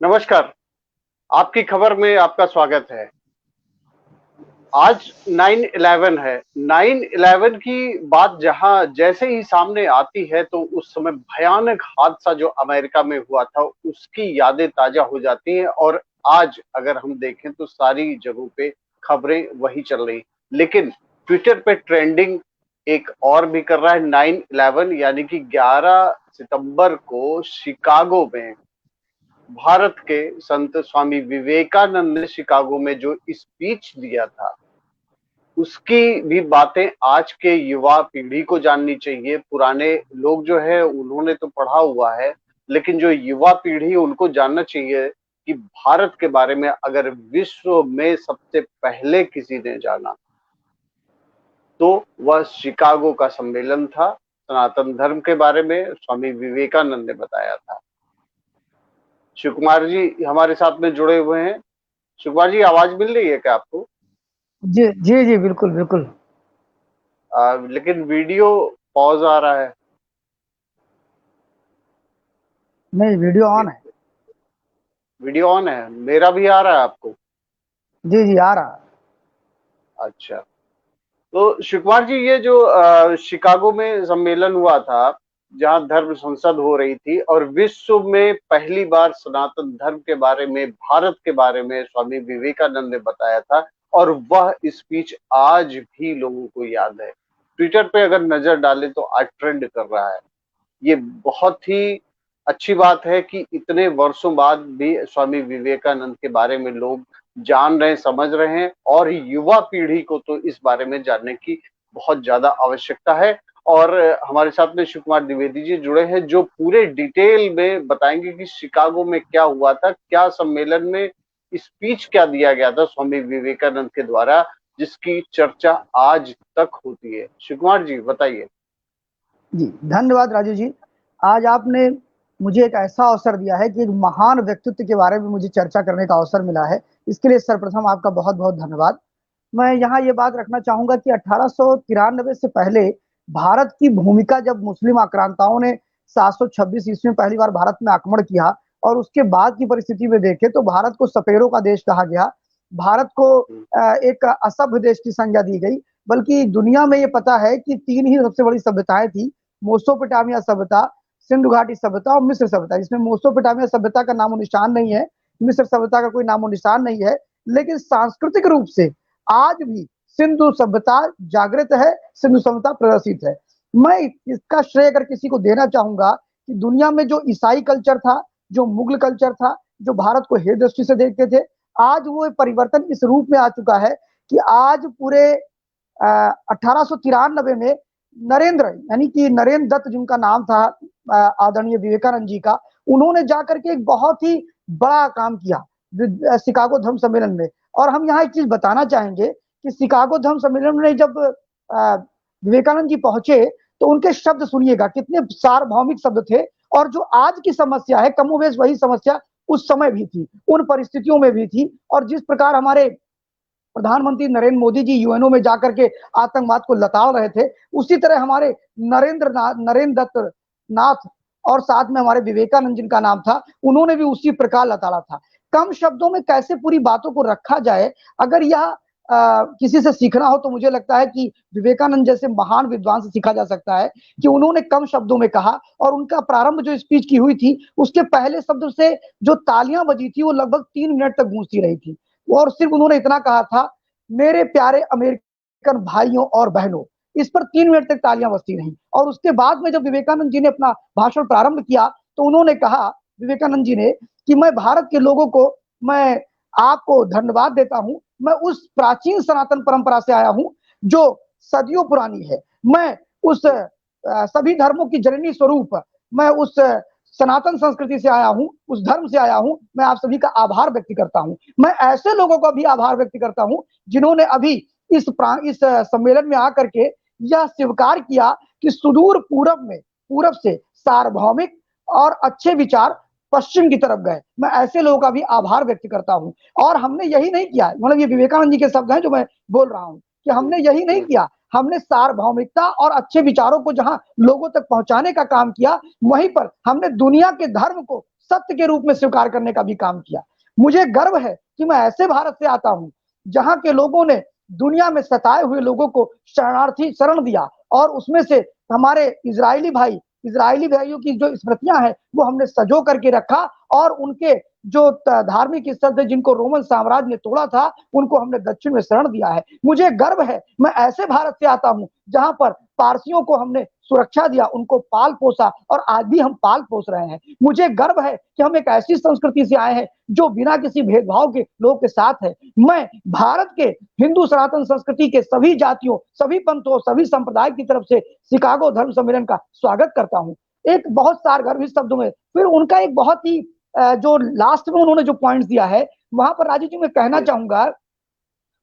नमस्कार। आपकी खबर में आपका स्वागत है। आज 9/11 है। 9/11 की बात जहां जैसे ही सामने आती है तो उस समय भयानक हादसा जो अमेरिका में हुआ था उसकी यादें ताजा हो जाती हैं और आज अगर हम देखें तो सारी जगहों पे खबरें वही चल रही। लेकिन ट्विटर पे ट्रेंडिंग एक और भी कर रहा है। 9/11 यानी कि 11 सितंबर को शिकागो में भारत के संत स्वामी विवेकानंद ने शिकागो में जो स्पीच दिया था उसकी भी बातें आज के युवा पीढ़ी को जाननी चाहिए। पुराने लोग जो है उन्होंने तो पढ़ा हुआ है, लेकिन जो युवा पीढ़ी उनको जानना चाहिए कि भारत के बारे में अगर विश्व में सबसे पहले किसी ने जाना तो वह शिकागो का सम्मेलन था। सनातन धर्म के बारे में स्वामी विवेकानंद ने बताया था। शिव कुमार जी हमारे साथ में जुड़े हुए हैं। शिव कुमार जी, आवाज मिल रही है क्या आपको? जी जी जी, बिल्कुल बिल्कुल। लेकिन वीडियो पॉज आ रहा है। नहीं, वीडियो ऑन है। वीडियो ऑन है, मेरा भी आ रहा है आपको? जी जी, आ रहा। अच्छा, तो शिव कुमार जी ये जो शिकागो में सम्मेलन हुआ था जहां धर्म संसद हो रही थी और विश्व में पहली बार सनातन धर्म के बारे में, भारत के बारे में स्वामी विवेकानंद ने बताया था और वह स्पीच आज भी लोगों को याद है। ट्विटर पे अगर नजर डाले तो आज ट्रेंड कर रहा है। ये बहुत ही अच्छी बात है कि इतने वर्षों बाद भी स्वामी विवेकानंद के बारे में लोग जान रहे हैं, समझ रहे हैं और युवा पीढ़ी को तो इस बारे में जानने की बहुत ज्यादा आवश्यकता है। और हमारे साथ में शिव कुमार द्विवेदी जी जुड़े हैं जो पूरे डिटेल में बताएंगे कि शिकागो में क्या हुआ था, क्या सम्मेलन में स्पीच क्या दिया गया था स्वामी विवेकानंद के द्वारा, जिसकी चर्चा आज तक होती है। शिव कुमार जी बताइए। जी, धन्यवाद राजू जी। आज आपने मुझे एक ऐसा अवसर दिया है कि एक महान व्यक्तित्व के बारे में मुझे चर्चा करने का अवसर मिला है। इसके लिए सर्वप्रथम आपका बहुत बहुत धन्यवाद। मैं यहाँ ये बात रखना चाहूंगा कि 1893 से पहले भारत की भूमिका, जब मुस्लिम आक्रांताओं ने 726 ईस्वी में पहली बार भारत में आक्रमण किया और उसके बाद की परिस्थिति में देखे तो भारत को सपेरों का देश कहा गया। भारत को एक असभ्य देश की संज्ञा दी गई। बल्कि दुनिया में ये पता है कि तीन ही सबसे बड़ी सभ्यताएं थी: मोसोपोटामिया सभ्यता, सिंधु घाटी सभ्यता और मिस्र सभ्यता। इसमें मोसोपोटामिया सभ्यता का नामो निशान नहीं है, मिस्र सभ्यता का कोई नामो निशान नहीं है। लेकिन सांस्कृतिक रूप से आज भी सिंधु सभ्यता जागृत है, सिंधु सभ्यता प्रदर्शित है। मैं इसका श्रेय अगर किसी को देना चाहूंगा कि दुनिया में जो ईसाई कल्चर था, जो मुगल कल्चर था, जो भारत को हे दृष्टि से देखते थे, आज वो परिवर्तन इस रूप में आ चुका है कि आज पूरे 1893 में नरेंद्र, यानी कि नरेंद्र दत्त जिनका नाम था, आदरणीय विवेकानंद जी का, उन्होंने जाकर के एक बहुत ही बड़ा काम किया शिकागो धर्म सम्मेलन में। और हम यहाँ एक चीज बताना चाहेंगे कि शिकागो धर्म सम्मेलन में जब विवेकानंद जी पहुंचे तो उनके शब्द सुनिएगा, कितने सार्वभौमिक शब्द थे। और जो आज की समस्या है कमोबेश वही समस्या उस समय भी थी, उन परिस्थितियों में भी थी। और जिस प्रकार हमारे प्रधानमंत्री नरेंद्र मोदी जी यूएनओ में जाकर के आतंकवाद को लताड़ रहे थे, उसी तरह हमारे नरेंद्र दत्त नाथ और साथ में हमारे विवेकानंद जिनका नाम था, उन्होंने भी उसी प्रकार लताड़ा था। कम शब्दों में कैसे पूरी बातों को रखा जाए, अगर यह किसी से सीखना हो तो मुझे लगता है कि विवेकानंद जैसे महान विद्वान से सीखा जा सकता है कि उन्होंने कम शब्दों में कहा। और उनका प्रारंभ जो स्पीच की हुई थी उसके पहले शब्द से जो तालियां बजी थी वो लगभग 3 मिनट तक गूंजती रही थी। और सिर्फ उन्होंने इतना कहा था, मेरे प्यारे अमेरिकन भाइयों और बहनों। इस पर 3 मिनट तक तालियां बजती रही। और उसके बाद में जब विवेकानंद जी ने अपना भाषण प्रारंभ किया तो उन्होंने कहा, विवेकानंद जी ने, कि मैं भारत के लोगों को, मैं आपको धन्यवाद देता हूं। मैं उस प्राचीन सनातन परंपरा से आया हूं जो सदियों पुरानी है। मैं उस सभी धर्मों की जननी स्वरूप, मैं उस सनातन संस्कृति से आया हूं, उस धर्म से आया हूं। मैं आप सभी का आभार व्यक्त करता हूं। मैं ऐसे लोगों का भी आभार व्यक्त करता हूं जिन्होंने अभी इस सम्मेलन में आकर के यह स्वीकार किया कि सुदूर पूरब से सार्वभौमिक और अच्छे विचार पश्चिम की तरफ गए। मैं ऐसे लोगों का भी आभार व्यक्त करता हूं। और हमने यही नहीं किया, मतलब ये विवेकानंद जी के शब्द हैं जो मैं बोल रहा हूं, कि हमने यही नहीं किया। हमने सार्वभौमिकता और अच्छे विचारों को जहां लोगों तक पहुंचाने का काम किया, वहीं पर हमने दुनिया के धर्म को सत्य के रूप में स्वीकार करने का भी काम किया। मुझे गर्व है कि मैं ऐसे भारत से आता हूं जहां के लोगों ने दुनिया में सताए हुए लोगों को शरण दिया, और उसमें से हमारे इजरायली भाइयों की जो स्मृतियां हैं वो हमने सजो करके रखा, और उनके जो धार्मिक स्थल थे जिनको रोमन साम्राज्य ने तोड़ा था उनको हमने दक्षिण में शरण दिया है। मुझे गर्व है मैं ऐसे भारत से आता हूं जहां पर पारसियों को हमने सुरक्षा दिया, उनको पाल पोसा, और आज भी हम पाल पोस रहे हैं। मुझे गर्व है कि हम एक ऐसी संस्कृति से आए हैं जो बिना किसी भेदभाव के लोगों के साथ है। मैं भारत के हिंदू सनातन संस्कृति के सभी जातियों, सभी पंथों, सभी संप्रदाय की तरफ से शिकागो धर्म सम्मेलन का स्वागत करता हूं। एक बहुत सारगर्भित शब्दों में फिर उनका एक बहुत ही जो लास्ट में उन्होंने जो पॉइंट्स दिया है वहां पर राजीव जी मैं कहना चाहूंगा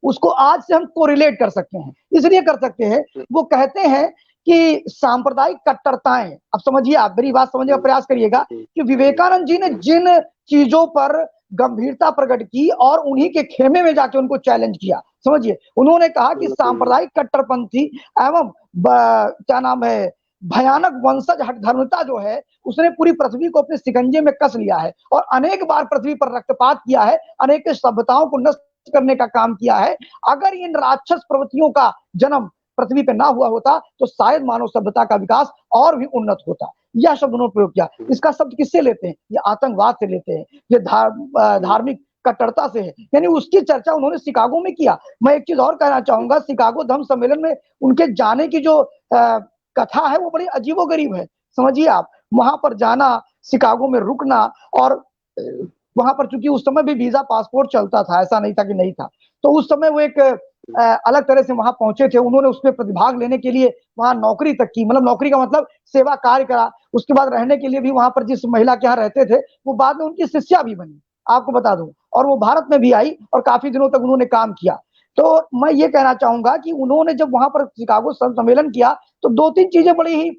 उसको आज से हम कोरिलेट कर सकते हैं। इसलिए कर सकते हैं, वो कहते हैं कि सांप्रदायिक कट्टरताएं, अब समझिए, आप मेरी बात समझने का प्रयास करिएगा कि विवेकानंद जी ने जिन चीजों पर गंभीरता प्रकट की और उन्हीं के खेमे में जाके उनको चैलेंज किया, समझिए, उन्होंने कहा कि सांप्रदायिक कट्टरपंथी एवं क्या नाम है भयानक वंशज हठधर्मिता जो है उसने पूरी पृथ्वी को अपने शिकंजे में कस लिया है और अनेक बार पृथ्वी पर रक्तपात किया है, अनेक सभ्यताओं को नष्ट करने का काम किया है। अगर इन राक्षस प्रवृत्तियों का जन्म पृथ्वी पर ना हुआ होता तो शायद मानव सभ्यता का विकास और भी उन्नत होता। यह शब्द उन्होंने प्रयोग किया। इसका शब्द किससे लेते हैं? ये आतंकवाद से लेते हैं, ये धार्मिक कट्टरता से है। यानी उसकी चर्चा उन्होंने शिकागो में किया। मैं एक चीज और कहना चाहूंगा, शिकागो धम्म सम्मेलन में उनके जाने की जो कथा है वो बड़ी अजीबोगरीब है। समझिए आप, वहां पर जाना, शिकागो में रुकना, और वहां पर चूंकि उस समय भी वीजा पासपोर्ट चलता था, ऐसा नहीं था कि नहीं था, तो उस समय वो एक अलग तरह से वहां पहुंचे थे। उन्होंने उसमें प्रतिभाग लेने के लिए वहां नौकरी तक की, मतलब नौकरी का मतलब सेवा कार्य करा। उसके बाद रहने के लिए भी वहां पर जिस महिला के यहाँ रहते थे वो बाद में उनकी शिष्या भी बनी, आपको बता दूं, और वो भारत में भी आई और काफी दिनों तक उन्होंने काम किया। तो मैं ये कहना चाहूंगा कि उन्होंने जब वहां पर शिकागो सम्मेलन किया तो दो तीन चीजें बड़ी ही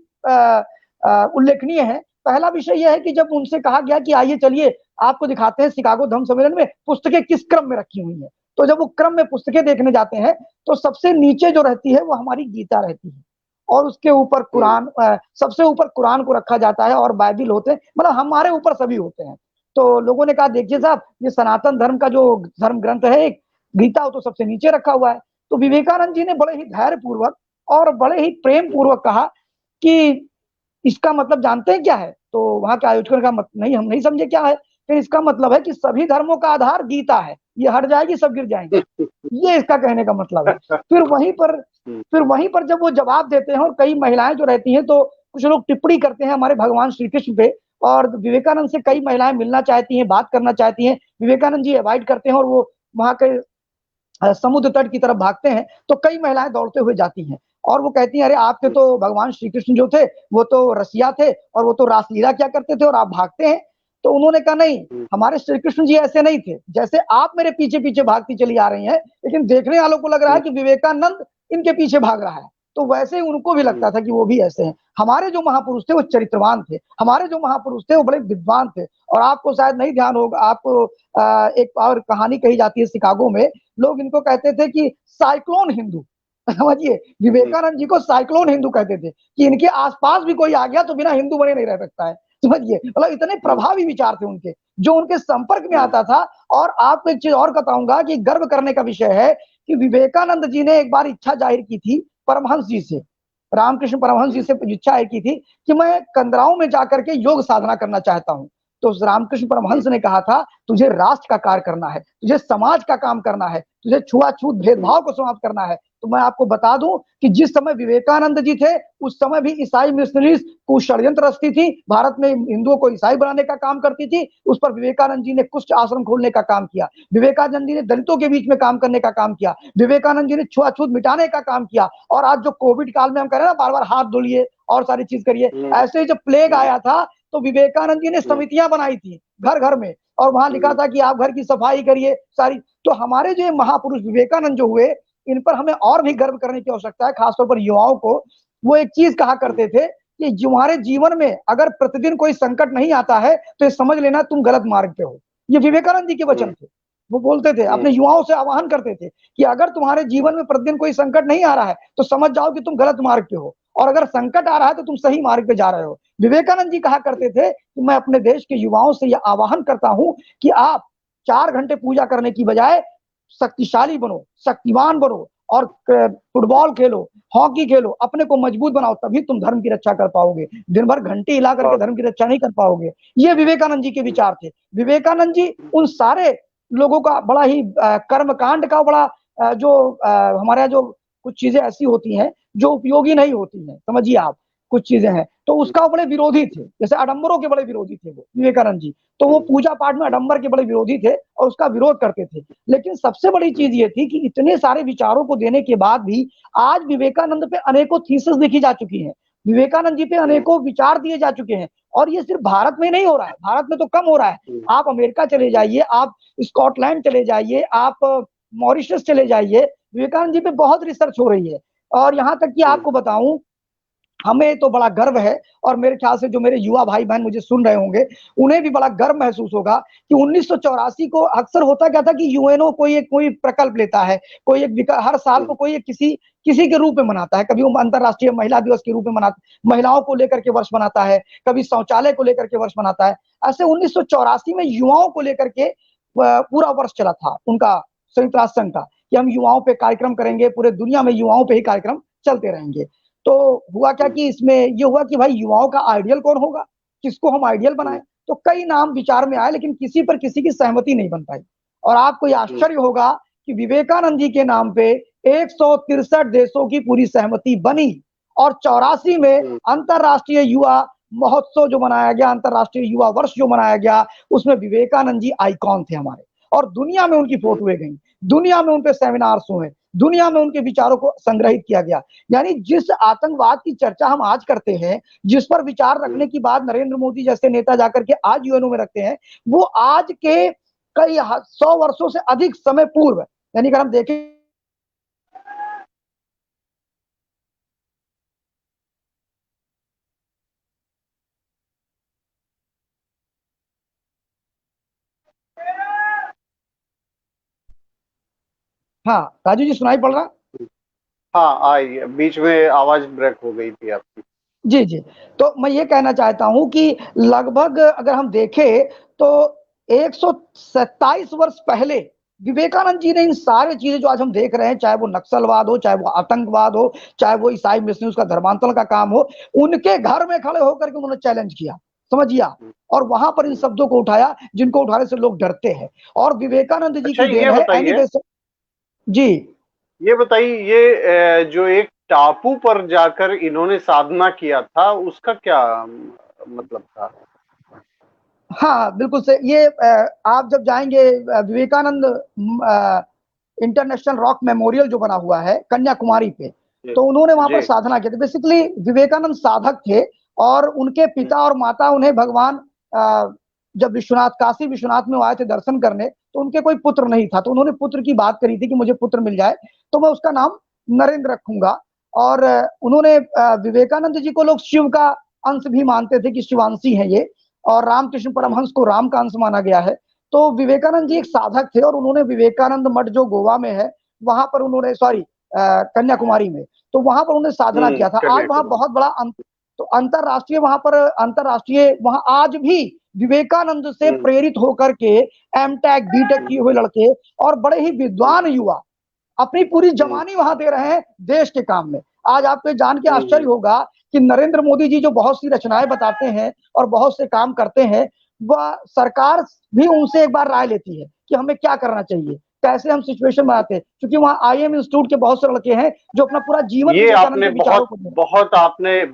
उल्लेखनीय है। पहला विषय यह है कि जब उनसे कहा गया कि आइए चलिए आपको दिखाते हैं शिकागो धम्म सम्मेलन में पुस्तकें किस क्रम में रखी हुई है, तो जब वो क्रम में पुस्तकें देखने जाते हैं तो सबसे नीचे जो रहती है वो हमारी गीता रहती है, और उसके ऊपर कुरान, सबसे ऊपर कुरान को रखा जाता है, और बाइबिल होते हैं, मतलब हमारे ऊपर सभी होते हैं। तो लोगों ने कहा देखिए साहब, ये सनातन धर्म का जो धर्म ग्रंथ है एक गीता, वो तो सबसे नीचे रखा हुआ है। तो विवेकानंद जी ने बड़े ही धैर्य पूर्वक और बड़े ही प्रेम पूर्वक कहा कि इसका मतलब जानते हैं क्या है? तो वहां के आयोजकों का नहीं, हम नहीं समझे क्या है। फिर इसका मतलब है कि सभी धर्मों का आधार गीता है, ये हट जाएगी सब गिर जाएंगे, ये इसका कहने का मतलब है। फिर वहीं पर जब वो जवाब देते हैं, और कई महिलाएं जो रहती हैं तो कुछ लोग टिप्पणी करते हैं हमारे भगवान श्री कृष्ण पे, और विवेकानंद से कई महिलाएं मिलना चाहती हैं, बात करना चाहती हैं, विवेकानंद जी अवॉइड करते हैं और वो वहां के समुद्र तट की तरफ भागते हैं। तो कई महिलाएं दौड़ते हुए जाती हैं और वो कहती हैं अरे आपके तो भगवान श्री कृष्ण जो थे वो तो रसिया थे और वो तो रासलीला क्या करते थे और आप भागते हैं। तो उन्होंने कहा नहीं, हमारे श्री कृष्ण जी ऐसे नहीं थे, जैसे आप मेरे पीछे पीछे भागती चली आ रही हैं, लेकिन देखने वालों को लग रहा है कि विवेकानंद इनके पीछे भाग रहा है। तो वैसे ही उनको भी लगता था कि वो भी ऐसे हैं। हमारे जो महापुरुष थे वो चरित्रवान थे, हमारे जो महापुरुष थे वो बड़े विद्वान थे। और आपको शायद नहीं ध्यान होगा, आपको एक और कहानी कही जाती है शिकागो में, लोग इनको कहते थे कि साइक्लोन हिंदू, समझिए, विवेकानंद जी को साइक्लोन हिंदू कहते थे कि इनके आसपास भी कोई आ गया तो बिना हिंदू बने नहीं रह सकता है, समझिए, मतलब इतने प्रभावी विचार थे उनके, जो उनके संपर्क में आता था। और आपको एक चीज और बताऊंगा कि गर्व करने का विषय है कि विवेकानंद जी ने एक बार इच्छा जाहिर की थी परमहंस जी से, रामकृष्ण परमहंस जी से इच्छा जाहिर की थी कि मैं कंदराओं में जाकर के योग साधना करना चाहता हूँ। तो रामकृष्ण परमहंस ने कहा था तुझे राष्ट्र का कार्य करना है, तुझे समाज का काम करना है, तुझे छुआछूत भेदभाव को समाप्त करना है। तो मैं आपको बता दूं कि जिस समय विवेकानंद जी थे उस समय भी ईसाई मिशनरीज को षड्यंत्र रचती थी, भारत में हिंदुओं को ईसाई बनाने का काम करती थी। उस पर विवेकानंद जी ने कुष्ठ आश्रम खोलने का काम किया, विवेकानंद जी ने दलितों के बीच में काम करने का काम किया, विवेकानंद जी ने छुआछूत मिटाने का काम किया। और आज जो कोविड काल में हम कह रहे हैं ना बार बार हाथ धुलिए और सारी चीज करिए, ऐसे ही जब प्लेग आया था तो विवेकानंद जी ने समितियां बनाई थी घर घर में, और वहां लिखा था कि आप घर की सफाई करिए सारी। तो हमारे जो महापुरुष विवेकानंद जो हुए, इन पर हमें और भी गर्व करने की आवश्यकता है, खासतौर पर युवाओं को। वो एक चीज कहा करते थे कि तुम्हारे जीवन में अगर प्रतिदिन कोई संकट नहीं आता है तो ये समझ लेना तुम गलत मार्ग पे हो। ये विवेकानंद जी के वचन थे। वो बोलते थे, अपने युवाओं से आह्वान करते थे कि अगर तुम्हारे जीवन में प्रतिदिन कोई संकट नहीं आ रहा है तो समझ जाओ कि तुम गलत मार्ग पे हो, और अगर संकट आ रहा है तो तुम सही मार्ग पे जा रहे हो। विवेकानंद जी कहा करते थे कि मैं अपने देश के युवाओं से यह आह्वान करता हूं कि आप 4 घंटे पूजा करने की बजाय शक्तिशाली बनो, शक्तिमान बनो और फुटबॉल खेलो, हॉकी खेलो, अपने को मजबूत बनाओ, तभी तुम धर्म की रक्षा कर पाओगे। दिन भर घंटी हिला करके धर्म की रक्षा नहीं कर पाओगे। ये विवेकानंद जी के विचार थे। विवेकानंद जी उन सारे लोगों का बड़ा ही कर्मकांड का बड़ा हमारे यहाँ जो कुछ चीजें ऐसी होती हैं जो उपयोगी नहीं होती हैं, समझिए आप, कुछ चीजें हैं तो उसका बड़े विरोधी थे। जैसे आडंबरों के बड़े विरोधी थे वो विवेकानंद जी, तो वो पूजा पाठ में आडंबर के बड़े विरोधी थे और उसका विरोध करते थे। लेकिन सबसे बड़ी चीज ये थी कि इतने सारे विचारों को देने के बाद भी आज विवेकानंद पे अनेकों थीसिस लिखी जा चुकी हैं, विवेकानंद जी पे अनेकों विचार दिए जा चुके हैं। और ये सिर्फ भारत में नहीं हो रहा है, भारत में तो कम हो रहा है। आप अमेरिका चले जाइए, आप स्कॉटलैंड चले जाइए, आप मॉरिशस चले जाइए, विवेकानंद जी पे बहुत रिसर्च हो रही है। और यहाँ तक कि आपको बताऊं, हमें तो बड़ा गर्व है और मेरे ख्याल से जो मेरे युवा भाई बहन मुझे सुन रहे होंगे उन्हें भी बड़ा गर्व महसूस होगा कि 1984 को अक्सर होता क्या था कि यूएनओ कोई प्रकल्प लेता है, कोई एक हर साल को कोई एक किसी किसी के रूप में मनाता है। कभी वो अंतरराष्ट्रीय महिला दिवस के रूप में मनाता, महिलाओं को लेकर के वर्ष मनाता है, कभी शौचालय को लेकर के वर्ष मनाता है। ऐसे 1984 में युवाओं को लेकर के पूरा वर्ष चला था उनका, संयुक्त राष्ट्र संघ का, कि हम युवाओं पे कार्यक्रम करेंगे, पूरे दुनिया में युवाओं पे ही कार्यक्रम चलते रहेंगे। तो हुआ क्या कि इसमें ये हुआ कि भाई युवाओं का आइडियल कौन होगा, किसको हम आइडियल बनाएं। तो कई नाम विचार में आए लेकिन किसी पर किसी की सहमति नहीं बन पाई। और आपको ये आश्चर्य होगा कि विवेकानंद जी के नाम पे 163 देशों की पूरी सहमति बनी और 84 में अंतरराष्ट्रीय युवा महोत्सव जो मनाया गया, अंतरराष्ट्रीय युवा वर्ष जो मनाया गया, उसमें विवेकानंद जी आइकॉन थे हमारे। और दुनिया में उनकी फोटोएं गई, दुनिया में उनके सेमिनार्स हुए, दुनिया में उनके विचारों को संग्रहित किया गया। यानी जिस आतंकवाद की चर्चा हम आज करते हैं, जिस पर विचार रखने की बात नरेंद्र मोदी जैसे नेता जाकर के आज यूएनओ में रखते हैं, वो आज के कई 100 वर्षों से अधिक समय पूर्व, यानी अगर हम देखें हाँ राजू जी सुनाई पड़ रहा? हाँ आई, बीच में आवाज ब्रेक हो गई थी आपकी। जी जी, तो मैं ये कहना चाहता हूं कि लगभग अगर हम देखें तो 127 वर्ष पहले विवेकानंद जी ने इन सारे चीजें जो आज हम देख रहे हैं, चाहे वो नक्सलवाद हो, चाहे वो आतंकवाद हो, चाहे वो ईसाई मिशनरीज का धर्मांतरण का काम हो, उनके घर में खड़े होकर के उन्होंने चैलेंज किया, समझिए आप। और वहां पर इन शब्दों को उठाया जिनको उठाने से लोग डरते हैं। और विवेकानंद जी अच्छा की देन ये है बताइए, जी ये बताइए, ये जो एक टापू पर जाकर इन्होंने साधना किया था उसका क्या मतलब था? हाँ बिल्कुल से ये आप जब जाएंगे विवेकानंद इंटरनेशनल रॉक मेमोरियल जो बना हुआ है कन्याकुमारी पे, तो उन्होंने वहां पर जी। साधना की थी। बेसिकली विवेकानंद साधक थे और उनके पिता और माता उन्हें भगवान जब विश्वनाथ, काशी विश्वनाथ में आए थे दर्शन करने, तो उनके कोई पुत्र नहीं था, तो उन्होंने पुत्र की बात करी थी कि मुझे पुत्र मिल जाए तो मैं उसका नाम नरेंद्र रखूंगा। और उन्होंने विवेकानंद जी को लोग शिव का अंश भी मानते थे कि शिवांशी है ये, और रामकृष्ण परमहंस को राम का अंश माना गया है। तो विवेकानंद जी एक साधक थे और उन्होंने विवेकानंद मठ जो गोवा में है वहां पर उन्होंने, सॉरी कन्याकुमारी में, तो वहां पर उन्होंने साधना किया था। आज वहां बहुत बड़ा तो अंतरराष्ट्रीय, वहां पर अंतरराष्ट्रीय, वहां आज भी विवेकानंद से प्रेरित होकर के एमटेक बीटेक किए हुए लड़के और बड़े ही विद्वान युवा अपनी पूरी जवानी वहां दे रहे हैं देश के काम में। आज आपको जान के आश्चर्य होगा कि नरेंद्र मोदी जी जो बहुत सी रचनाएं बताते हैं और बहुत से काम करते हैं, वह सरकार भी उनसे एक बार राय लेती है कि हमें क्या करना चाहिए, कैसे हम सिचुएशन बनाते हैं, क्योंकि वहां आईएम इंस्टीट्यूट के बहुत से लड़के हैं जो अपना पूरा जीवन ये विवेकानंद आपने के विचारों को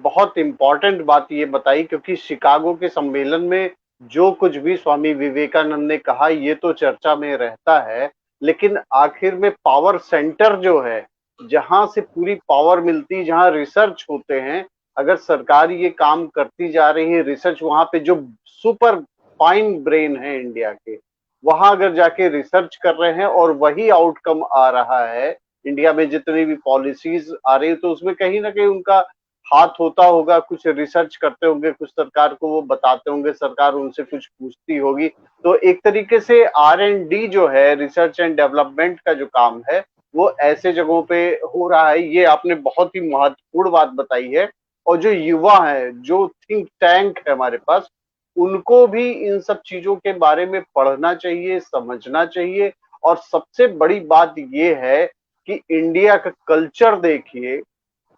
बहुत इंपॉर्टेंट बात ये बताई, क्योंकि शिकागो के सम्मेलन में जो कुछ भी स्वामी विवेकानंद ने कहा ये तो चर्चा में रहता है, लेकिन आखिर में पावर सेंटर जो है, जहां से पूरी पावर मिलती, जहां रिसर्च होते हैं, अगर सरकार ये काम करती जा रही है, रिसर्च वहां पे जो सुपर फाइन ब्रेन है इंडिया के, वहां अगर जाके रिसर्च कर रहे हैं और वही आउटकम आ रहा है, इंडिया में जितनी भी पॉलिसीज आ रही है, तो उसमें कहीं ना कहीं उनका हाथ होता होगा, कुछ रिसर्च करते होंगे, कुछ सरकार को वो बताते होंगे, सरकार उनसे कुछ पूछती होगी। तो एक तरीके से R&D जो है, रिसर्च एंड डेवलपमेंट का जो काम है, वो ऐसे जगहों पे हो रहा है। ये आपने बहुत ही महत्वपूर्ण बात बताई है। और जो युवा है, जो थिंक टैंक है हमारे पास, उनको भी इन सब चीजों के बारे में पढ़ना चाहिए, समझना चाहिए। और सबसे बड़ी बात ये है कि इंडिया का कल्चर देखिए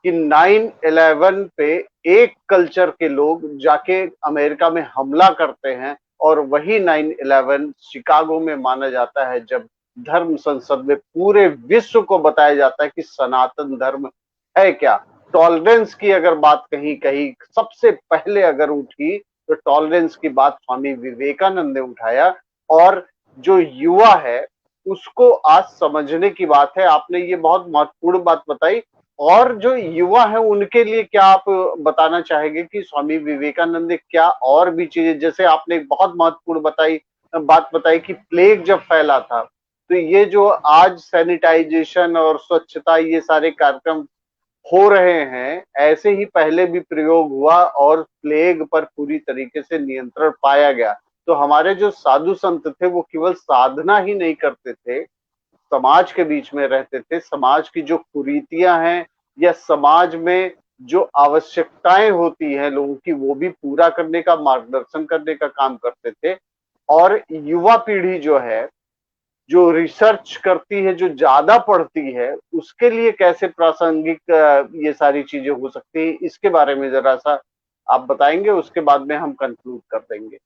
कि 9/11 पे एक कल्चर के लोग जाके अमेरिका में हमला करते हैं, और वही 9/11 शिकागो में माना जाता है, जब धर्म संसद में पूरे विश्व को बताया जाता है कि सनातन धर्म है क्या। टॉलरेंस की अगर बात कहीं कहीं सबसे पहले अगर उठी, तो टॉलरेंस की बात स्वामी विवेकानंद ने उठाया। और जो युवा है उसको आज समझने की बात है। आपने ये बहुत महत्वपूर्ण बात बताई। और जो युवा है उनके लिए क्या आप बताना चाहेंगे कि स्वामी विवेकानंद ने क्या और भी चीजें, जैसे आपने बहुत महत्वपूर्ण बात बताई कि प्लेग जब फैला था, तो ये जो आज सैनिटाइजेशन और स्वच्छता ये सारे कार्यक्रम हो रहे हैं, ऐसे ही पहले भी प्रयोग हुआ और प्लेग पर पूरी तरीके से नियंत्रण पाया गया। तो हमारे जो साधु संत थे वो केवल साधना ही नहीं करते थे, समाज के बीच में रहते थे, समाज की जो कुरीतियां हैं या समाज में जो आवश्यकताएं होती हैं लोगों की, वो भी पूरा करने का, मार्गदर्शन करने का काम करते थे। और युवा पीढ़ी जो है, जो रिसर्च करती है, जो ज्यादा पढ़ती है, उसके लिए कैसे प्रासंगिक ये सारी चीजें हो सकती है, इसके बारे में जरा सा आप बताएंगे, उसके बाद में हम कंक्लूड कर देंगे।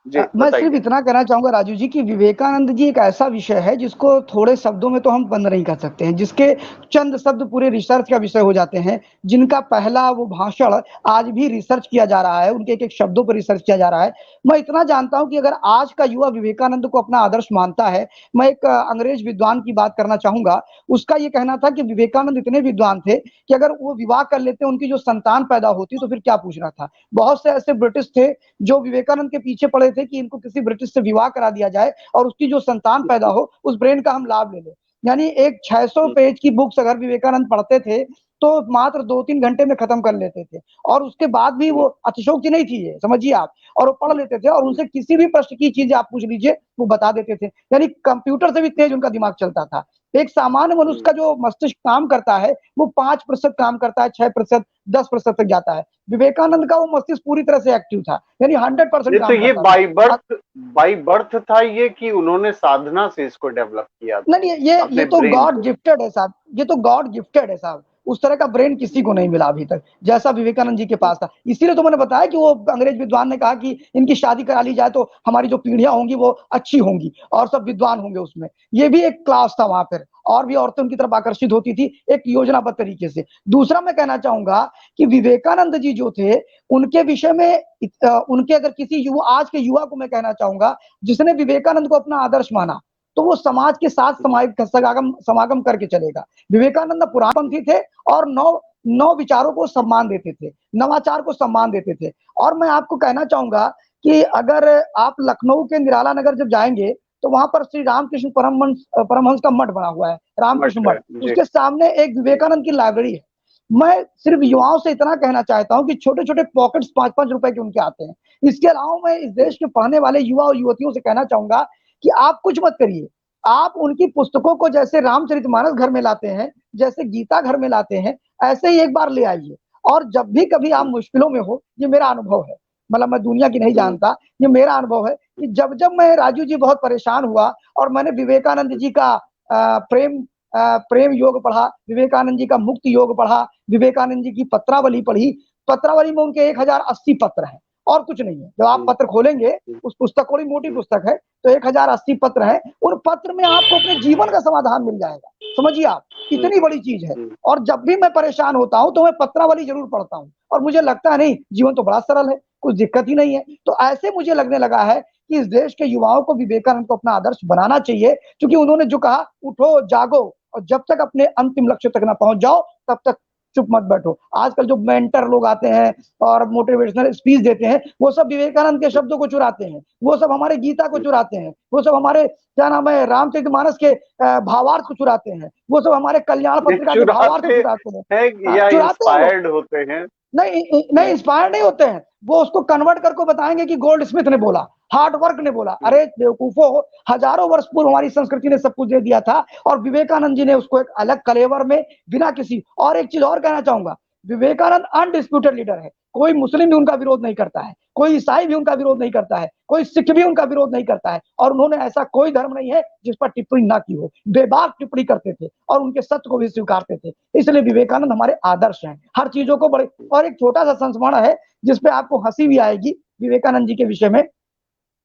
जी मैं सिर्फ बताइए। इतना कहना चाहूंगा राजू जी कि विवेकानंद जी एक ऐसा विषय है जिसको थोड़े शब्दों में तो हम बंद नहीं कर सकते हैं, जिसके चंद शब्द पूरे रिसर्च का विषय हो जाते हैं, जिनका पहला वो भाषण आज भी रिसर्च किया जा रहा है, उनके एक एक शब्दों पर रिसर्च किया जा रहा है। मैं इतना जानता हूं कि अगर आज का युवा विवेकानंद को अपना आदर्श मानता है, मैं एक अंग्रेज विद्वान की बात करना चाहूंगा। उसका ये कहना था कि विवेकानंद इतने विद्वान थे कि अगर वो विवाह कर लेते, उनकी जो संतान पैदा होती, तो फिर क्या पूछना था। बहुत से ऐसे ब्रिटिश थे जो विवेकानंद के पीछे पड़े थे कि इनको किसी ब्रिटिश से विवाह करा दिया जाए और उसकी जो संतान पैदा हो उस ब्रेन का हम लाभ ले लें। यानी एक 600 पेज की बुक्स अगर विवेकानंद पढ़ते थे तो मात्र 2-3 घंटे में खत्म कर लेते थे, और उसके बाद भी वो अतिशोक्ति नहीं थी, ये समझिए आप। और वो पढ़ लेते थे और उनसे किसी भी प्रश्न की चीज आप पूछ लीजिए वो बता देते थे। यानी कंप्यूटर से भी तेज उनका दिमाग चलता था। एक सामान्य मनुष्य का जो मस्तिष्क काम करता है वो 5% काम करता है, 6%, 10% तक जाता है। विवेकानंद का वो मस्तिष्क पूरी तरह से एक्टिव था, यानी 100% ये तो काम ये करता था। बाई बर्थ था ये, कि उन्होंने साधना से इसको डेवलप किया था नहीं, ये अपने तो ब्रेन गॉड को। गिफ्टेड है साहब, ये तो गॉड गिफ्टेड है साहब। उस तरह का ब्रेन किसी को नहीं मिला अभी तक जैसा विवेकानंद जी के पास था। इसीलिए तो मैंने बताया कि वो अंग्रेज विद्वान ने कहा कि इनकी शादी करा ली जाए तो हमारी जो पीढ़ियां होंगी वो अच्छी होंगी और सब विद्वान होंगे उसमें। ये भी एक क्लास था वहां पर, और भी औरतें उनकी तरफ आकर्षित होती थी एक योजनाबद्ध तरीके से। दूसरा मैं कहना चाहूंगा कि विवेकानंद जी जो थे उनके विषय में उनके अगर किसी युवा, आज के युवा को मैं कहना चाहूंगा जिसने विवेकानंद को अपना आदर्श माना, तो वो समाज के साथ समागम समागम करके चलेगा। विवेकानंद पुराणपंथी थे और नौ नौ विचारों को सम्मान देते थे, नवाचार को सम्मान देते थे। और मैं आपको कहना चाहूंगा कि अगर आप लखनऊ के निराला नगर जब जाएंगे तो वहां पर श्री रामकृष्ण परमहंस का मठ बना हुआ है, रामकृष्ण मठ है मठ। जी। उसके सामने एक विवेकानंद की लाइब्रेरी है। मैं सिर्फ युवाओं से इतना कहना चाहता हूं कि छोटे छोटे पॉकेट्स 5-5 रुपए के उनके आते हैं। इसके अलावा मैं इस देश के पढ़ने वाले युवा और युवतियों से कहना चाहूंगा कि आप कुछ मत करिए, आप उनकी पुस्तकों को जैसे रामचरितमानस घर में लाते हैं, जैसे गीता घर में लाते हैं, ऐसे ही एक बार ले आइए। और जब भी कभी आप मुश्किलों में हो, ये मेरा अनुभव है, मतलब मैं दुनिया की नहीं जानता, ये मेरा अनुभव है कि जब जब मैं राजू जी बहुत परेशान हुआ और मैंने विवेकानंद जी का प्रेम योग पढ़ा, विवेकानंद जी का मुक्त योग पढ़ा, विवेकानंद जी की पत्रावली पढ़ी। पत्रावली में उनके 1080 पत्र हैं और कुछ नहीं है। जब आप पत्र खोलेंगे, उस पुस्तक बड़ी मोटी पुस्तक है, तो 1080 पत्र है। उन पत्र में आपको अपने जीवन का समाधान मिल जाएगा, समझिए आप, इतनी बड़ी चीज है। और जब भी मैं परेशान होता हूं तो मैं पत्रावली जरूर पढ़ता हूं और मुझे लगता है नहीं, जीवन तो बड़ा सरल है, कुछ दिक्कत ही नहीं है। तो ऐसे मुझे लगने लगा है कि इस देश के युवाओं को विवेकानंद को अपना आदर्श बनाना चाहिए, क्योंकि उन्होंने जो कहा, उठो जागो और जब तक अपने अंतिम लक्ष्य तक ना पहुंच जाओ तब तक चुप मत बैठो। आजकल जो मेंटर लोग आते हैं और मोटिवेशनल स्पीच देते हैं, वो सब विवेकानंद के शब्दों को चुराते हैं, वो सब हमारे गीता को चुराते हैं, वो सब हमारे क्या नाम है रामचरितमानस के भावार्थ को चुराते हैं, वो सब हमारे कल्याण ये पत्रिका के भावार्थ को चुराते चुराते हैं। हैं या चुराते हैं वो। इंस्पायर्ड होते हैं? नहीं नहीं, इंस्पायर नहीं होते हैं, वो उसको कन्वर्ट करके बताएंगे कि गोल्ड स्मिथ ने बोला, हार्ड वर्क ने बोला। अरे बेवकूफो, हजारों वर्ष पूर्व हमारी संस्कृति ने सब कुछ दे दिया था और विवेकानंद जी ने उसको एक अलग कलेवर में, बिना किसी। और एक चीज और कहना चाहूंगा, विवेकानंद अनडिस्प्यूटेड लीडर है। कोई मुस्लिम भी उनका विरोध नहीं करता है, कोई ईसाई भी उनका विरोध नहीं करता है, कोई सिख भी उनका विरोध नहीं करता है, और उन्होंने ऐसा कोई धर्म नहीं है जिस पर टिप्पणी ना की हो। बेबाक टिप्पणी करते थे और उनके सत्य को भी स्वीकारते थे। इसलिए विवेकानंद हमारे आदर्श हैं हर चीजों को बड़े। और एक छोटा सा संस्मरण है जिसपे आपको हंसी भी आएगी विवेकानंद जी के विषय में।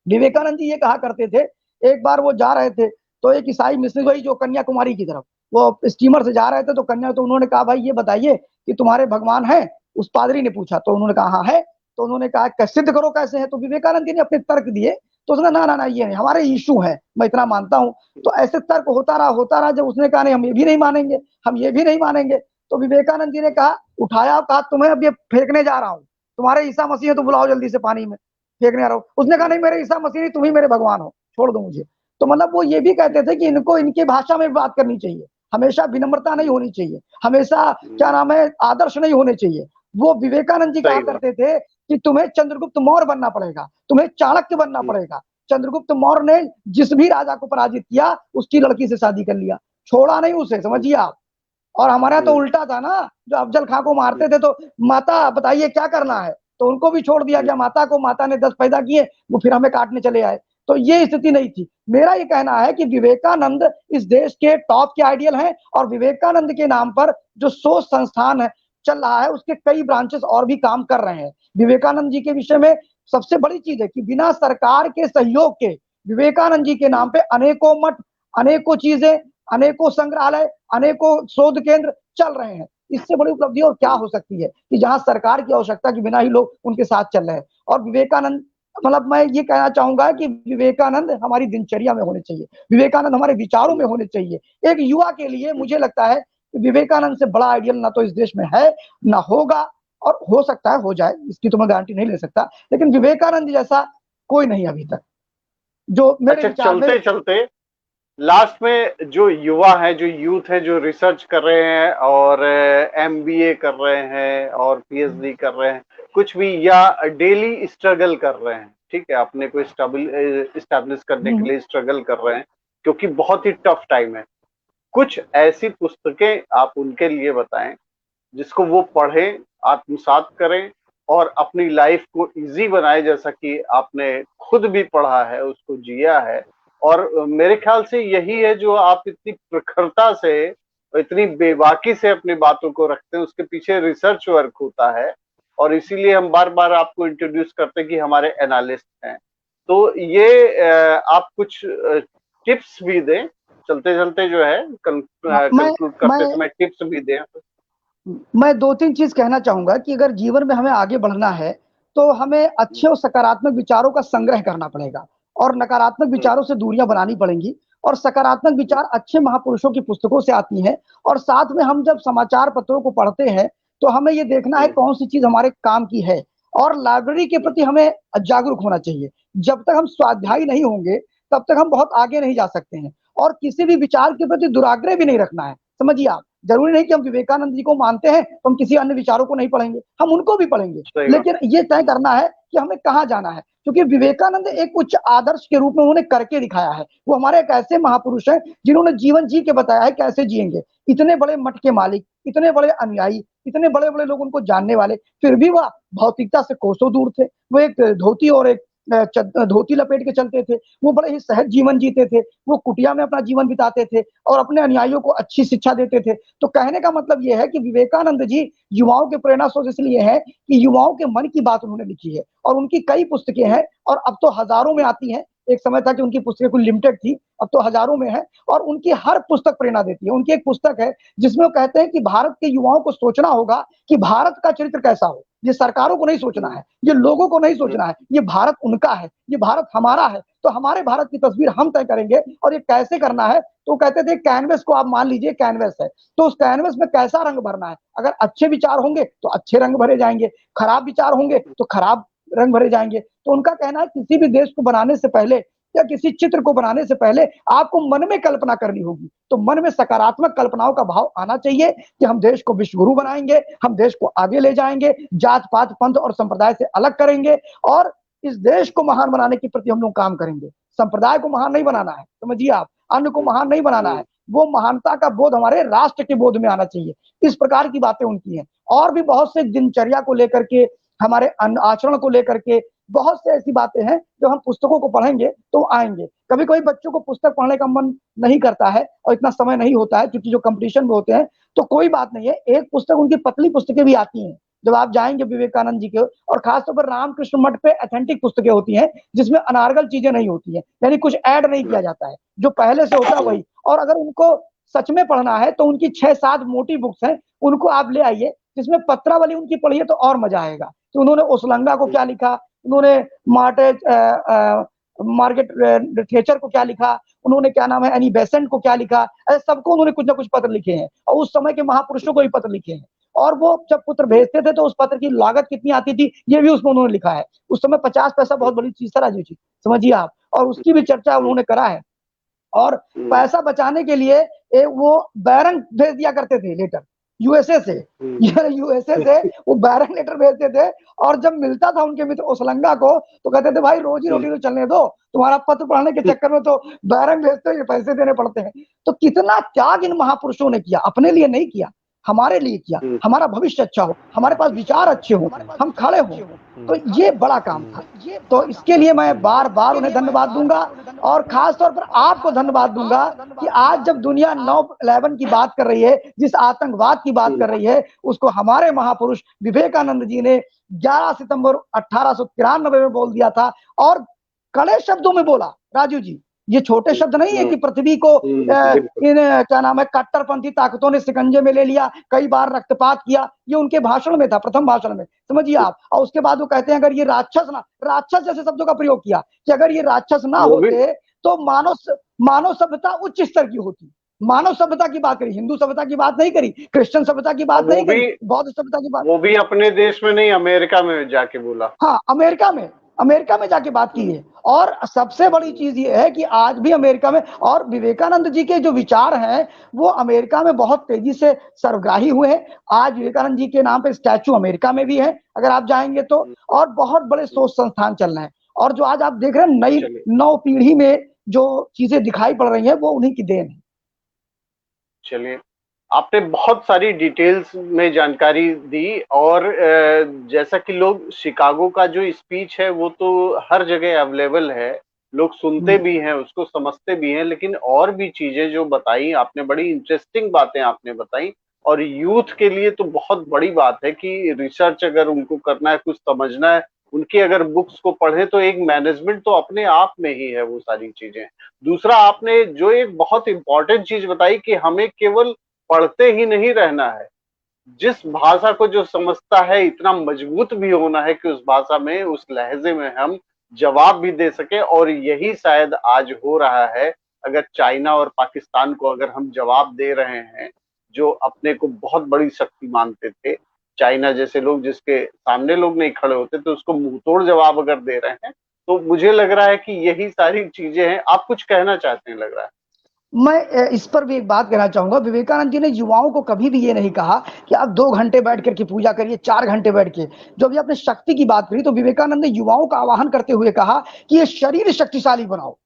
विवेकानंद जी ये कहा करते थे, एक बार वो जा रहे थे तो एक ईसाई मिशन वही जो कन्याकुमारी की तरफ वो स्टीमर से जा रहे थे, तो उन्होंने कहा भाई ये बताइए कि तुम्हारे भगवान है? उस पादरी ने पूछा तो उन्होंने कहा हाँ है। तो उन्होंने कहा सिद्ध करो कैसे है। तो विवेकानंद जी ने अपने तर्क दिए, तो उसने ना ना ना ये नहीं, हमारे यीशु है, मैं इतना मानता हूँ। तो ऐसे तर्क होता रहा जब उसने कहा नहीं हम ये भी नहीं मानेंगे, हम ये भी नहीं मानेंगे। तो विवेकानंद जी ने कहा उठाया, कहा तुम्हें अब ये फेंकने जा रहा हूँ, तुम्हारे ईसा मसीह है तो बुलाओ जल्दी से पानी में, फेंकने आ रहा हूँ। उसने कहा नहीं मेरे ईसा मसीह नहीं, तुम ही मेरे भगवान हो, छोड़ दो मुझे। तो मतलब वो ये भी कहते थे कि इनको इनकी भाषा में बात करनी चाहिए, हमेशा विनम्रता नहीं होनी चाहिए, हमेशा क्या नाम है आदर्श नहीं होने चाहिए। वो विवेकानंद जी कहा करते थे कि तुम्हें चंद्रगुप्त मौर्य बनना पड़ेगा, तुम्हें चाणक्य बनना पड़ेगा। चंद्रगुप्त मौर्य ने जिस भी राजा को पराजित किया उसकी लड़की से शादी कर लिया, छोड़ा नहीं उसे, समझिए आप। और हमारे यहाँ तो उल्टा था ना, जो अफजल खां को मारते थे तो माता बताइए क्या करना है, तो उनको भी छोड़ दिया गया माता को, माता ने 10 पैदा किए, वो फिर हमें काटने चले आए। तो ये स्थिति नहीं थी। मेरा ये कहना है कि विवेकानंद इस देश के टॉप के आइडियल हैं, और विवेकानंद के नाम पर जो सोच संस्थान है चल रहा है उसके कई ब्रांचेस और भी काम कर रहे हैं। विवेकानंद जी के विषय में सबसे बड़ी चीज है कि बिना सरकार के सहयोग के विवेकानंद जी के नाम पे अनेकों मठ, अनेकों चीजें, अनेकों संग्रहालय, अनेकों शोध केंद्र चल रहे हैं। इससे बड़ी उपलब्धि और क्या हो सकती है कि जहां सरकार की आवश्यकता के बिना ही लोग उनके साथ चल रहे हैं। और विवेकानंद मतलब मैं ये कहना चाहूंगा कि विवेकानंद हमारी दिनचर्या में होने चाहिए, विवेकानंद हमारे विचारों में होने चाहिए। एक युवा के लिए मुझे लगता है कि विवेकानंद से बड़ा आइडियल ना तो इस देश में है ना होगा, और हो सकता है हो जाए, इसकी तो मैं गारंटी नहीं ले सकता, लेकिन विवेकानंद जैसा कोई नहीं अभी तक जो मेरे विचार में। चलते चलते लास्ट में जो युवा है, जो यूथ है, जो रिसर्च कर रहे हैं और एमबीए कर रहे हैं और पीएचडी कर रहे हैं, कुछ भी, या डेली स्ट्रगल कर रहे हैं, ठीक है, अपने को स्टैब्लिश करने के लिए स्ट्रगल कर रहे हैं क्योंकि बहुत ही टफ टाइम है, कुछ ऐसी पुस्तकें आप उनके लिए बताएं जिसको वो पढ़ें, आत्मसात करें और अपनी लाइफ को इजी बनाए, जैसा कि आपने खुद भी पढ़ा है, उसको जिया है। और मेरे ख्याल से यही है जो आप इतनी प्रखरता से, इतनी बेबाकी से अपनी बातों को रखते हैं, उसके पीछे रिसर्च वर्क होता है, और इसीलिए हम बार बार आपको इंट्रोड्यूस करते हैं कि हमारे एनालिस्ट हैं। तो ये आप कुछ टिप्स भी दें चलते चलते, जो है कंक्लूड करते समय टिप्स भी दें। मैं 2-3 चीज कहना चाहूंगा कि अगर जीवन में हमें आगे बढ़ना है तो हमें अच्छे और सकारात्मक विचारों का संग्रह करना पड़ेगा, और नकारात्मक विचारों से दूरियां बनानी पड़ेंगी। और सकारात्मक विचार अच्छे महापुरुषों की पुस्तकों से आती हैं। और साथ में हम जब समाचार पत्रों को पढ़ते हैं तो हमें ये देखना है कौन सी चीज हमारे काम की है, और लाइब्रेरी के प्रति हमें जागरूक होना चाहिए। जब तक हम स्वाध्यायी नहीं होंगे तब तक हम बहुत आगे नहीं जा सकते हैं। और किसी भी विचार के प्रति दुराग्रह भी नहीं रखना है, समझिए आप। जरूरी नहीं कि हम विवेकानंद जी को मानते हैं तो हम किसी अन्य विचारों को नहीं पढ़ेंगे, हम उनको भी पढ़ेंगे, लेकिन ये तय करना है कि हमें कहाँ जाना है। क्योंकि विवेकानंद एक उच्च आदर्श के रूप में उन्होंने करके दिखाया है। वो हमारे एक ऐसे महापुरुष हैं जिन्होंने जीवन जी के बताया है कैसे जिएंगे। इतने बड़े मठ के मालिक, इतने बड़े अनुयायी, इतने बड़े बड़े लोग उनको जानने वाले, फिर भी वह भौतिकता से कोसों दूर थे। वो एक धोती और एक धोती लपेट के चलते थे। वो बड़े ही सहज जीवन जीते थे। वो कुटिया में अपना जीवन बिताते थे और अपने अनुयायियों को अच्छी शिक्षा देते थे। तो कहने का मतलब यह है कि विवेकानंद जी युवाओं के प्रेरणा स्रोत इसलिए है कि युवाओं के मन की बात उन्होंने लिखी है, और उनकी कई पुस्तकें हैं और अब तो हजारों में आती हैं। एक समय था कि उनकी पुस्तकें कुछ लिमिटेड थी, अब तो हजारों में है, और उनकी हर पुस्तक प्रेरणा देती है। उनकी एक पुस्तक है जिसमें वो कहते हैं कि भारत के युवाओं को सोचना होगा कि भारत का चरित्र कैसा हो। ये सरकारों को नहीं सोचना है, ये लोगों को नहीं सोचना है, ये भारत उनका है, ये भारत हमारा है। तो हमारे भारत की तस्वीर हम तय करेंगे, और ये कैसे करना है। तो कहते थे कैनवस को आप मान लीजिए कैनवस है, तो उस कैनवस में कैसा रंग भरना है। अगर अच्छे विचार होंगे तो अच्छे रंग भरे जाएंगे, खराब विचार होंगे तो खराब रंग भरे जाएंगे। तो उनका कहना है किसी भी देश को बनाने से पहले या किसी चित्र को बनाने से पहले आपको मन में कल्पना करनी होगी। तो मन में सकारात्मक कल्पनाओं का भाव आना चाहिए कि हम देश को विश्व गुरु बनाएंगे, हम देश को आगे ले जाएंगे, जात पात पंथ और संप्रदाय से अलग करेंगे, और इस देश को महान बनाने के प्रति हम लोग काम करेंगे। संप्रदाय को महान नहीं बनाना है, समझिए आप, अन्य को महान नहीं बनाना है। वो महानता का बोध हमारे राष्ट्र के बोध में आना चाहिए। इस प्रकार की बातें उनकी हैं। और भी बहुत से दिनचर्या को लेकर के, हमारे आचरण को लेकर के बहुत से ऐसी बातें हैं जो हम पुस्तकों को पढ़ेंगे तो आएंगे। कभी कभी बच्चों को पुस्तक पढ़ने का मन नहीं करता है और इतना समय नहीं होता है क्योंकि जो कंपटीशन में होते हैं, तो कोई बात नहीं है, एक पुस्तक, उनकी पतली पुस्तकें भी आती हैं जब आप जाएंगे विवेकानंद जी के, और खासतौर पर रामकृष्ण मठ पे अथेंटिक पुस्तकें होती हैं जिसमें अनारगल चीजें नहीं होती है, यानी कुछ ऐड नहीं किया जाता है, जो पहले से होता है वही। और अगर उनको सच में पढ़ना है तो उनकी 6-7 मोटी बुक्स हैं, उनको आप ले आइए, जिसमें पत्रावली उनकी पढ़िए तो और मजा आएगा कि उन्होंने ओसलंगा को क्या लिखा, उन्होंने मार्केट लिटरेचर को क्या लिखा, उन्होंने क्या नाम है एनी बेसेंट को क्या लिखा, ऐसे सबको उन्होंने कुछ ना कुछ पत्र लिखे हैं, और उस समय के महापुरुषों को भी पत्र लिखे हैं। और वो जब पत्र भेजते थे तो उस पत्र की लागत कितनी आती थी ये भी उसमें उन्होंने लिखा है। उस समय 50 पैसा बहुत बड़ी चीज था राजीव जी, समझिए आप, और उसकी भी चर्चा उन्होंने करा है। और पैसा बचाने के लिए वो बैरंग भेज दिया करते थे लेटर, यूएसए से, यूएसए से वो बैरंग लेटर भेजते थे, और जब मिलता था उनके मित्र ओसलंगा को तो कहते थे भाई रोजी रोटी तो चलने दो, तुम्हारा पत्र पढ़ने के चक्कर में तो बैरंग भेजते हो, ये पैसे देने पड़ते हैं। तो कितना त्याग इन महापुरुषों ने किया, अपने लिए नहीं किया, हमारे लिए किया, हमारा भविष्य अच्छा हो, हमारे पास विचार अच्छे हो, हम खड़े हो, तो ये बड़ा काम था। तो इसके लिए मैं बार बार उन्हें धन्यवाद दूंगा, और खास तौर पर आपको धन्यवाद दूंगा कि आज जब दुनिया 9/11 की बात कर रही है, जिस आतंकवाद की बात कर रही है, उसको हमारे महापुरुष विवेकानंद जी ने 11 सितंबर 1893 में बोल दिया था, और कड़े शब्दों में बोला राजू जी। ये छोटे शब्द नहीं है कि पृथ्वी को इन क्या नाम है कट्टरपंथी ताकतों ने शिकंजे में ले लिया, कई बार रक्तपात किया, ये उनके भाषण में था, प्रथम भाषण में, समझिए आप। और उसके बाद वो कहते हैं अगर ये राक्षस जैसे शब्दों का प्रयोग किया कि अगर ये राक्षस ना होते तो मानव सभ्यता उच्च स्तर की होती। मानव सभ्यता की बात करी, हिंदू सभ्यता की बात नहीं करी, क्रिश्चियन सभ्यता की बात नहीं करी, बौद्ध सभ्यता की बात, वो भी अपने देश में नहीं अमेरिका में जाके बोला। हाँ, अमेरिका में जाके बात की है। और सबसे बड़ी चीज ये है कि आज भी अमेरिका में, और विवेकानंद जी के जो विचार हैं वो अमेरिका में बहुत तेजी से सर्वग्राही हुए हैं। आज विवेकानंद जी के नाम पे स्टैचू अमेरिका में भी है अगर आप जाएंगे तो, और बहुत बड़े शोध संस्थान चल रहे हैं। और जो आज आप देख रहे हैं नई नौ पीढ़ी में जो चीजें दिखाई पड़ रही हैं वो उन्हीं की देन है। चलिए, आपने बहुत सारी डिटेल्स में जानकारी दी, और जैसा कि लोग शिकागो का जो स्पीच है वो तो हर जगह अवेलेबल है, लोग सुनते भी हैं, उसको समझते भी हैं, लेकिन और भी चीजें जो बताई आपने, बड़ी इंटरेस्टिंग बातें आपने बताई। और यूथ के लिए तो बहुत बड़ी बात है कि रिसर्च अगर उनको करना है, कुछ समझना है, उनकी अगर बुक्स को पढ़े तो एक मैनेजमेंट तो अपने आप में ही है वो सारी चीजें। दूसरा, आपने जो एक बहुत इंपॉर्टेंट चीज बताई कि हमें केवल पढ़ते ही नहीं रहना है, जिस भाषा को जो समझता है इतना मजबूत भी होना है कि उस भाषा में, उस लहजे में हम जवाब भी दे सके। और यही शायद आज हो रहा है। अगर चाइना और पाकिस्तान को अगर हम जवाब दे रहे हैं, जो अपने को बहुत बड़ी शक्ति मानते थे, चाइना जैसे लोग जिसके सामने लोग नहीं खड़े होते, तो उसको मुंह तोड़ जवाब अगर दे रहे हैं, तो मुझे लग रहा है कि यही सारी चीजें हैं। आप कुछ कहना चाहते हैं, लग रहा है। मैं इस पर भी एक बात कहना चाहूंगा, विवेकानंद जी ने युवाओं को कभी भी ये नहीं कहा कि आप 2 घंटे बैठ करके पूजा करिए, 4 घंटे बैठ के। जो भी आपने शक्ति की बात करी, तो विवेकानंद ने युवाओं का आह्वान करते हुए कहा कि ये शरीर शक्तिशाली बनाओ,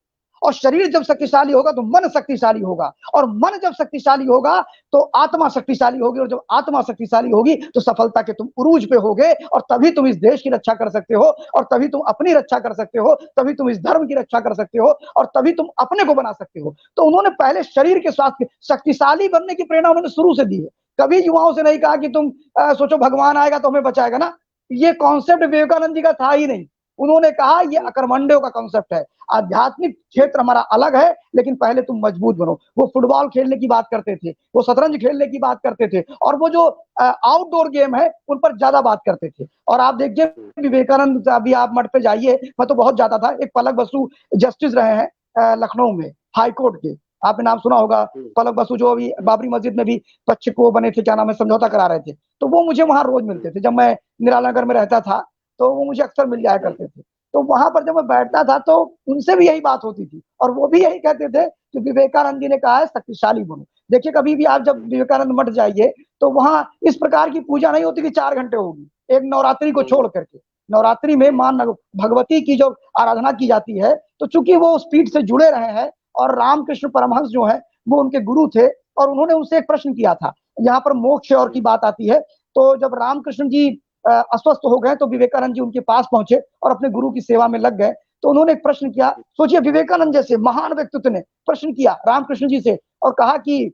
और शरीर जब शक्तिशाली होगा तो मन शक्तिशाली होगा, और मन जब शक्तिशाली होगा तो आत्मा शक्तिशाली होगी, और जब आत्मा शक्तिशाली होगी तो सफलता के तुम उरूज पे होगे, और तभी तुम इस देश की रक्षा कर सकते हो, और तभी तुम अपनी रक्षा कर सकते हो, तभी तुम इस धर्म की रक्षा कर सकते हो, और तभी तुम अपने को बना सकते हो। तो उन्होंने पहले शरीर के स्वास्थ्य, शक्तिशाली बनने की प्रेरणा उन्होंने शुरू से दी है। कभी युवाओं से नहीं कहा कि तुम सोचो भगवान आएगा तो हमें बचाएगा ना, ये कॉन्सेप्ट विवेकानंद जी का था ही नहीं। उन्होंने कहा ये अकर्मण्यों का कॉन्सेप्ट है, आध्यात्मिक क्षेत्र हमारा अलग है, लेकिन पहले तुम मजबूत बनो। वो फुटबॉल खेलने की बात करते थे, वो शतरंज खेलने की बात करते थे, और वो जो आउटडोर गेम है उन पर ज्यादा बात करते थे। और आप देखिए विवेकानंद, अभी आप मठ पे जाइए, मैं तो बहुत जाता था, एक पलक बसु जस्टिस रहे हैं लखनऊ में हाई कोर्ट के, आपने नाम सुना होगा, पलक बसु, जो अभी बाबरी मस्जिद में भी पक्ष को बने थे, क्या नाम है, समझौता करा रहे थे। तो वो मुझे वहां रोज मिलते थे, जब मैं निराला नगर में रहता था तो वो मुझे अक्सर मिल जाया करते थे। तो वहां पर जब मैं बैठता था तो उनसे भी यही बात होती थी, और वो भी यही कहते थे कि विवेकानंद जी ने कहा है शक्तिशाली बनो। देखिए कभी भी आप जब विवेकानंद मठ जाइए तो वहां इस प्रकार की पूजा नहीं होती कि 4 घंटे होगी, एक नवरात्रि को छोड़ करके। नवरात्रि में मां भगवती की जो आराधना की जाती है, तो चूंकि वो उस पीठ से जुड़े रहे हैं, और रामकृष्ण परमहंस जो है वो उनके गुरु थे, और उन्होंने उनसे एक प्रश्न किया था, यहाँ पर मोक्ष और की बात आती है, तो जब रामकृष्ण जी अस्वस्थ हो गए तो विवेकानंद जी उनके पास पहुंचे और अपने गुरु की सेवा में लग गए। तो उन्होंने एक प्रश्न किया, सोचिए विवेकानंद जैसे महान व्यक्तित्व ने प्रश्न किया रामकृष्ण जी से और कहा कि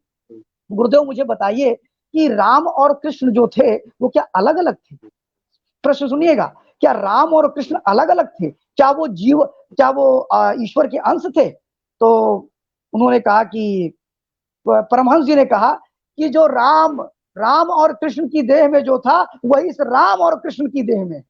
गुरुदेव मुझे बताइए कि राम और कृष्ण जो थे वो क्या अलग अलग थे? प्रश्न सुनिएगा, क्या राम और कृष्ण अलग अलग थे? क्या वो जीव, क्या वो ईश्वर के अंश थे? तो उन्होंने कहा कि परमहंस जी ने कहा कि जो राम और कृष्ण की देह में जो था वही इस राम और कृष्ण की देह में,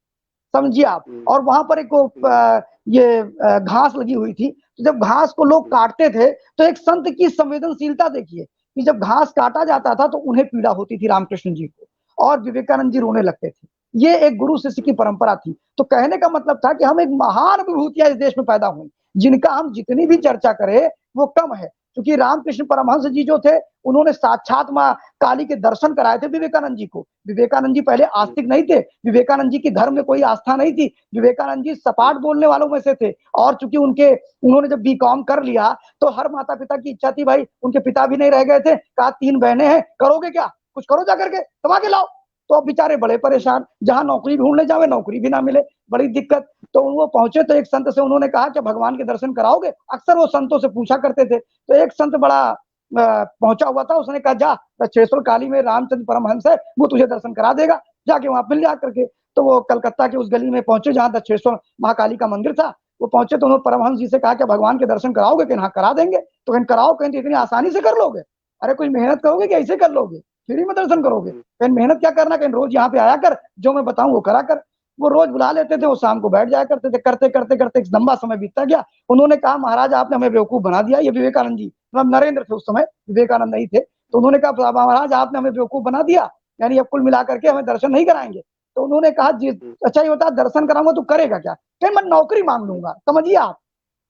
समझिए आप। और वहां पर एक ये घास लगी हुई थी, तो जब घास को लोग काटते थे तो एक संत की संवेदनशीलता देखिए कि जब घास काटा जाता था तो उन्हें पीड़ा होती थी रामकृष्ण जी को और विवेकानंद जी रोने लगते थे। ये एक गुरु शिष्य की परंपरा थी। तो कहने का मतलब था कि हम एक महान विभूतियां इस देश में पैदा हुई जिनका हम जितनी भी चर्चा करें वो कम है, क्योंकि रामकृष्ण परमहंस जी जो थे उन्होंने साक्षात माँ काली के दर्शन कराए थे विवेकानंद जी को। विवेकानंद जी पहले आस्तिक नहीं थे, विवेकानंद जी की धर्म में कोई आस्था नहीं थी, विवेकानंद जी सपाट बोलने वालों में से थे। और चूंकि उन्होंने जब बीकॉम कर लिया तो हर माता पिता की इच्छा थी, भाई उनके पिता भी नहीं रह गए थे, कहा 3 बहनें हैं, करोगे क्या, कुछ करो जाकर के कमा के लाओ। तो अब बेचारे बड़े परेशान, जहां नौकरी ढूंढने जावे नौकरी भी ना मिले, बड़ी दिक्कत। तो वो पहुंचे तो एक संत से उन्होंने कहा कि भगवान के दर्शन कराओगे? अक्सर वो संतों से पूछा करते थे। तो एक संत बड़ा पहुंचा हुआ था, उसने कहा जा दक्षेश्वर काली में रामचंद्र परमहंस है, वो तुझे दर्शन करा देगा, जाके वहां मिल जा करके। तो वो कलकत्ता के उस गली में पहुंचे जहां दक्षेश्वर महाकाली का मंदिर था। वो पहुंचे तो उन्होंने परमहंस जी से कहा कि भगवान के दर्शन कराओगे? कि हाँ करा देंगे। तो कहीं कराओ, कहीं इतनी आसानी से कर लोगे? अरे कोई मेहनत करोगे कि ऐसे कर लोगे, फ्री में दर्शन करोगे? कहीं मेहनत क्या करना, कहीं रोज यहाँ पे आया कर, जो मैं बताऊं वो करा कर। वो रोज बुला लेते थे, वो शाम को बैठ जाया करते थे। करते करते करते एक लंबा समय बीतता गया। उन्होंने कहा महाराज आपने हमें बेवकूफ बना दिया। ये विवेकानंद जी, मतलब नरेंद्र थे उस समय, विवेकानंद नहीं थे। तो उन्होंने कहा महाराज आपने हमें बेवकूफ बना दिया, यानी अब कुल मिला करके हमें दर्शन नहीं कराएंगे। तो उन्होंने कहा जी अच्छा ये बता दर्शन कराऊंगा तो करेगा क्या? कहीं मैं नौकरी मांग लूंगा, समझिए आप,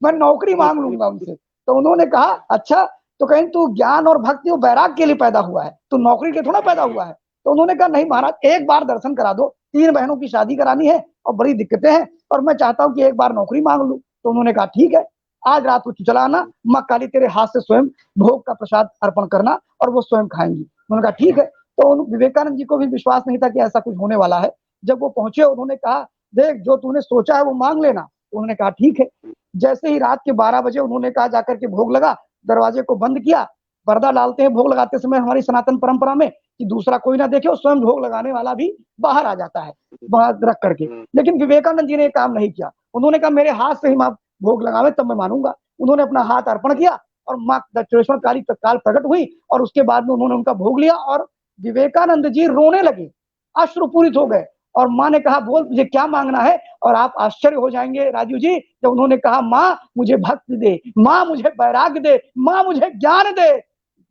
मैं नौकरी मांग लूंगा उनसे। तो उन्होंने कहा अच्छा, तो कहीं तू ज्ञान और भक्ति और वैराग के लिए पैदा हुआ है, तू नौकरी के थोड़ा पैदा हुआ है। तो उन्होंने कहा नहीं महाराज एक बार दर्शन करा दो, 3 बहनों की शादी करानी है और बड़ी दिक्कतें हैं और मैं चाहता हूं कि एक बार नौकरी मांग लूं। तो उन्होंने कहा ठीक है, आज रात को चला आना, माँ काली तेरे हाथ से स्वयं भोग का प्रसाद अर्पण करना और वो स्वयं खाएंगी। उन्होंने कहा ठीक है। तो विवेकानंद जी को भी विश्वास नहीं था कि ऐसा कुछ होने वाला है। जब वो पहुंचे उन्होंने कहा देख जो तूने सोचा है वो मांग लेना। तो उन्होंने कहा ठीक है। जैसे ही रात के 12 बजे उन्होंने कहा जाकर के भोग लगा, दरवाजे को बंद किया। पर्दा डालते हैं भोग लगाते समय हमारी सनातन परंपरा में कि दूसरा कोई ना देखे और स्वयं भोग लगाने वाला भी बाहर आ जाता है बाहर रख करके। लेकिन विवेकानंद जी ने काम नहीं किया। उन्होंने कहा मेरे हाथ से ही मां भोग लगावे तब मैं मानूंगा। उन्होंने अपना हाथ अर्पण किया और मां दक्षेश्वर काली तत्काल प्रकट हुई और उसके बाद में उन्होंने उनका भोग लिया और विवेकानंद जी रोने लगे, अश्रुपूरित हो गए। और माँ ने कहा बोल तुझे क्या मांगना है? और आप आश्चर्य हो जाएंगे राजू जी, जब उन्होंने कहा माँ मुझे भक्ति दे, माँ मुझे वैराग्य दे, माँ मुझे ज्ञान दे।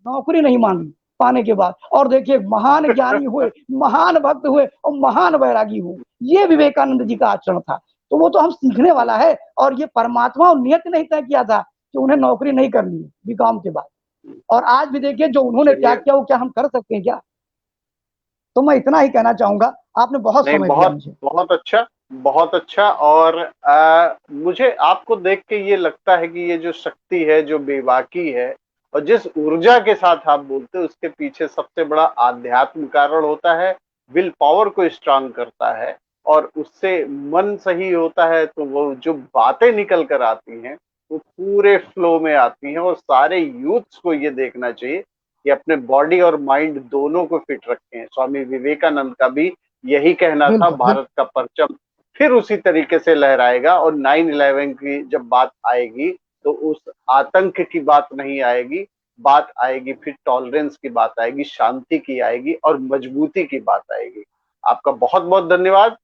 नौकरी नहीं मांगी पाने के बाद। और देखिए महान ज्ञानी हुए, महान भक्त हुए और महान वैरागी हुए। ये विवेकानंद जी का आचरण था। तो वो तो हम सीखने वाला है। और ये परमात्मा और नियत नहीं तय किया था कि उन्हें नौकरी नहीं करनी है बीकॉम के बाद। और आज भी देखिए जो उन्होंने त्याग किया वो क्या हम कर सकते हैं क्या? तो मैं इतना ही कहना चाहूंगा। आपने बहुत नहीं, समय दिया बहुत मुझे। बहुत अच्छा, बहुत अच्छा। और मुझे आपको देख के ये लगता है कि ये जो शक्ति है, जो बेबाकी है और जिस ऊर्जा के साथ आप बोलते हो, उसके पीछे सबसे बड़ा आध्यात्म कारण होता है। विल पावर को स्ट्रांग करता है और उससे मन सही होता है तो वो जो बातें निकल कर आती हैं वो पूरे फ्लो में आती हैं। और सारे यूथ्स को ये देखना चाहिए कि अपने बॉडी और माइंड दोनों को फिट रखें। स्वामी विवेकानंद का भी यही कहना था, बिल्कुल बिल्कुल। भारत का परचम फिर उसी तरीके से लहराएगा। और 9/11 की जब बात आएगी तो उस आतंक की बात नहीं आएगी, बात आएगी फिर टॉलरेंस की बात आएगी, शांति की आएगी और मजबूती की बात आएगी। आपका बहुत बहुत धन्यवाद।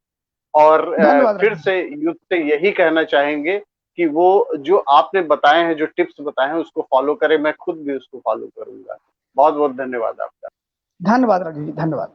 और धन्यवाद फिर राजू जी। से यूथ से यही कहना चाहेंगे कि वो जो आपने बताए हैं, जो टिप्स बताए हैं, उसको फॉलो करें। मैं खुद भी उसको फॉलो करूंगा। बहुत बहुत धन्यवाद आपका। धन्यवाद राजू जी, धन्यवाद।